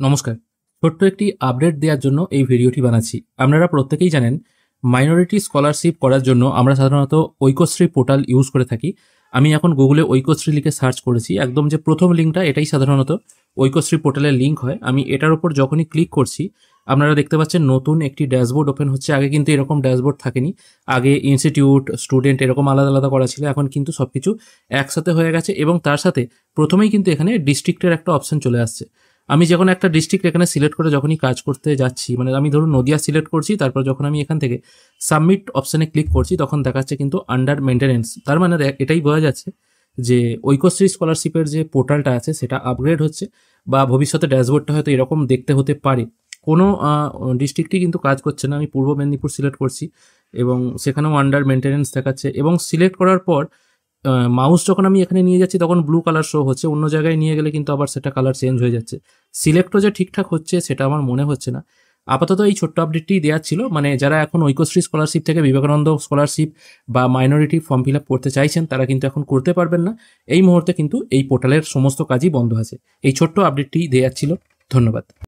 নমস্কার। ছোট্ট একটি আপডেট দেওয়ার জন্য এই ভিডিওটি বানাচ্ছি। আপনারা প্রত্যেকেই জানেন মাইনরিটি স্কলারশিপ করার জন্য আমরা সাধারণত ঐক্যশ্রী পোর্টাল ইউজ করে থাকি। আমি এখন গুগলে ঐক্যশ্রী লিখে সার্চ করেছি। একদম যে প্রথম লিঙ্কটা এটাই সাধারণত ঐক্যশ্রী পোর্টালের লিঙ্ক হয়। আমি এটার উপর যখনই ক্লিক করছি আপনারা দেখতে পাচ্ছেন নতুন একটি ড্যাশবোর্ড ওপেন হচ্ছে। আগে কিন্তু এরকম ড্যাশবোর্ড থাকেনি। আগে ইনস্টিটিউট, স্টুডেন্ট এরকম আলাদা আলাদা করা ছিল। এখন কিন্তু সবকিছু একসাথে হয়ে গেছে এবং তার সাথে প্রথমেই কিন্তু এখানে ডিস্ট্রিক্টের একটা অপশন চলে আসছে। আমি যখন একটা ডিস্ট্রিক্ট এখানে সিলেক্ট করে যখনই কাজ করতে যাচ্ছি, মানে আমি ধরুন নদিয়া সিলেক্ট করছি, তারপর যখন আমি এখান থেকে সাবমিট অপশানে ক্লিক করছি তখন দেখাচ্ছে কিন্তু আন্ডার মেনটেনেন্স। তার মানে এটাই বোঝা যাচ্ছে যে ঐক্যশ্রী স্কলারশিপের যে পোর্টালটা আছে সেটা আপগ্রেড হচ্ছে বা ভবিষ্যতে ড্যাশবোর্ডটা হয়তো এরকম দেখতে হতে পারে। কোনো ডিস্ট্রিক্টই কিন্তু কাজ করছে না। আমি পূর্ব মেদিনীপুর সিলেক্ট করছি এবং সেখানেও আন্ডার মেনটেনেন্স দেখাচ্ছে এবং সিলেক্ট করার পর মাউস যখন আমি এখানে নিয়ে যাচ্ছি তখন ব্লু কালার শো হচ্ছে। অন্য জায়গায় নিয়ে গেলে কিন্তু আবার সেটা কালার চেঞ্জ হয়ে যাচ্ছে। সিলেক্টও যে ঠিকঠাক হচ্ছে সেটা আমার মনে হচ্ছে না। আপাতত এই ছোট্ট আপডেটটি দেওয়ার ছিল। মানে যারা এখন ঐক্যশ্রী স্কলারশিপ থেকে বিবেকানন্দ স্কলারশিপ বা মাইনরিটি ফর্ম ফিল আপ করতে চাইছেন তারা কিন্তু এখন করতে পারবেন না। এই মুহূর্তে কিন্তু এই পোর্টালের সমস্ত কাজই বন্ধ আছে। এই ছোট্ট আপডেটটি দেওয়ার ছিল। ধন্যবাদ।